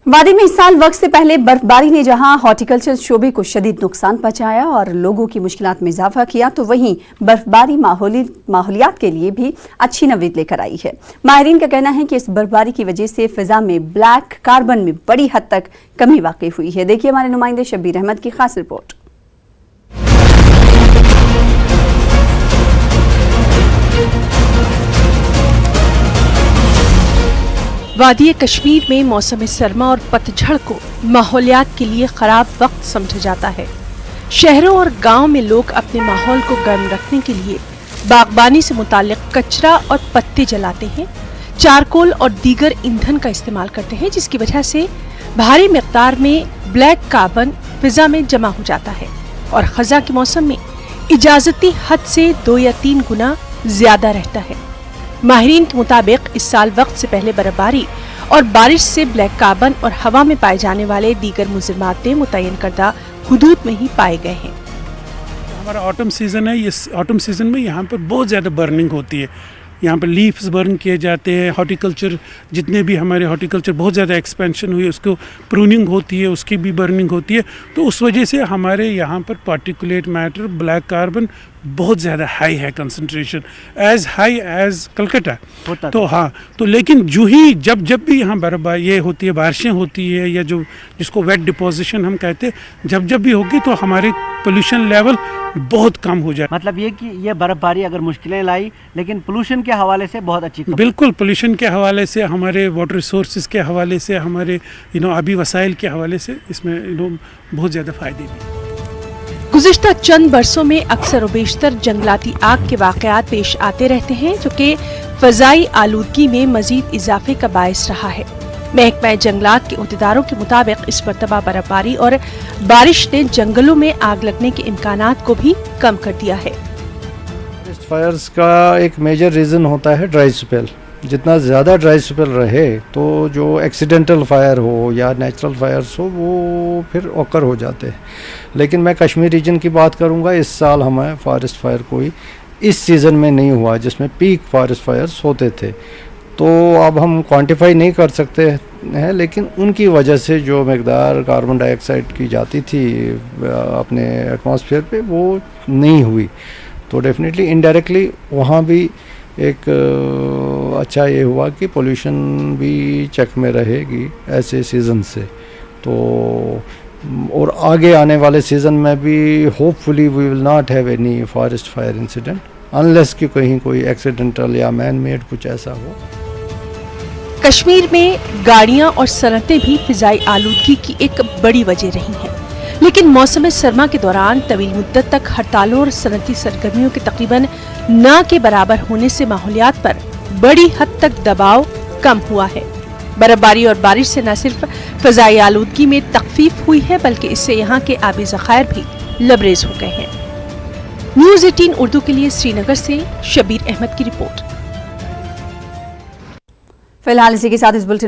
وادی میں اس سال وقت سے پہلے برفباری نے جہاں ہارٹیکلچر شعبے کو شدید نقصان پہنچایا اور لوگوں کی مشکلات میں اضافہ کیا، تو وہیں برفباری ماحولیات کے لیے بھی اچھی نوید لے کر آئی ہے۔ ماہرین کا کہنا ہے کہ اس برفباری کی وجہ سے فضا میں بلیک کاربن میں بڑی حد تک کمی واقع ہوئی ہے۔ دیکھیے ہمارے نمائندے شبیر احمد کی خاص رپورٹ۔ وادی کشمیر میں موسم سرما اور پتجھڑ کو ماحولیات کے لیے خراب وقت سمجھا جاتا ہے۔ شہروں اور گاؤں میں لوگ اپنے ماحول کو گرم رکھنے کے لیے باغبانی سے متعلق کچرا اور پتے جلاتے ہیں، چارکول اور دیگر ایندھن کا استعمال کرتے ہیں، جس کی وجہ سے بھاری مقدار میں بلیک کاربن فضا میں جمع ہو جاتا ہے اور خزاں کے موسم میں اجازتی حد سے 2 یا 3 گنا زیادہ رہتا ہے۔ ماہرین کے مطابق اس سال وقت سے پہلے برفباری اور بارش سے بلیک کاربن اور ہوا میں پائے جانے والے دیگر مضرات متعین کردہ حدود میں ہی پائے گئے ہیں۔ ہمارا آٹم سیزن ہے، اس آٹم سیزن میں یہاں پر بہت زیادہ برننگ ہوتی ہے، یہاں پر لیفز برن کیے جاتے ہیں، ہارٹیکلچر جتنے بھی ہمارے ہارٹیکلچر بہت زیادہ ایکسپینشن ہوئی، اس کو پروننگ ہوتی ہے، اس کی بھی برننگ ہوتی ہے، تو اس وجہ سے ہمارے یہاں پر پارٹیکولیٹ میٹر بلیک کاربن بہت زیادہ ہائی ہے، concentration as high as Calcutta. تو ہاں، تو لیکن جب بھی یہاں برفباری یہ ہوتی ہے، بارشیں ہوتی ہے، یا جو جس کو ویٹ ڈپوزیشن ہم کہتے ہیں، جب بھی ہوگی تو ہمارے پولوشن لیول بہت کم ہو جائے۔ مطلب یہ کہ یہ برفباری اگر مشکلیں لائی، لیکن پولوشن کے حوالے سے بہت اچھی بالکل، پولوشن کے حوالے سے، ہمارے واٹر ریسورسز کے حوالے سے، ہمارے آبی وسائل کے حوالے سے اس میں بہت زیادہ فائدے بھی۔ گزشتہ چند برسوں میں اکثر و بیشتر جنگلاتی آگ کے واقعات پیش آتے رہتے ہیں، جو کہ فضائی آلودگی میں مزید اضافے کا باعث رہا ہے۔ محکمہ جنگلات کے عہدیداروں کے مطابق اس مرتبہ برفباری اور بارش نے جنگلوں میں آگ لگنے کے امکانات کو بھی کم کر دیا ہے۔ فارسٹ فائرز کا ایک میجر ریزن ہوتا ہے ڈرائی سپیل۔ جتنا زیادہ ڈرائی سپیل رہے تو جو ایکسیڈنٹل فائر ہو یا نیچرل فائرز ہو وہ پھر اوکر ہو جاتے ہیں۔ لیکن میں کشمیر ریجن کی بات کروں گا، اس سال ہمیں فارسٹ فائر کوئی اس سیزن میں نہیں ہوا جس میں پیک فارسٹ فائرز ہوتے تھے، تو اب ہم کوانٹیفائی نہیں کر سکتے ہیں، لیکن ان کی وجہ سے جو مقدار کاربن ڈائی آکسائڈ کی جاتی تھی اپنے ایٹماسفیئر پہ وہ نہیں ہوئی، تو ڈیفینیٹلی انڈائریکٹلی وہاں بھی ایک اچھا یہ ہوا کہ پولیوشن بھی چیک میں رہے گی ایسے سیزن سے، تو اور آگے آنے والے سیزن میں بھی hopefully we will not have any forest fire incident unless کہ کہیں کوئی ایکسیڈنٹل یا مین میڈ کچھ ایسا ہو۔ کشمیر میں گاڑیاں اور صنعتیں بھی فضائی آلودگی کی ایک بڑی وجہ رہی ہیں، لیکن موسم سرما کے دوران طویل مدت تک ہڑتالوں اور صنعتی سرگرمیوں کے تقریباً نہ کے برابر ہونے سے ماحولیات پر بڑی حد تک دباؤ کم ہوا ہے۔ برفباری اور بارش سے نہ صرف فضائی آلودگی میں تخفیف ہوئی ہے، بلکہ اس سے یہاں کے آبی ذخائر بھی لبریز ہو گئے ہیں۔ نیوز 18 اردو کے لیے سری نگر سے شبیر احمد کی رپورٹ۔ فی الحال اسی کے ساتھ اس بلٹن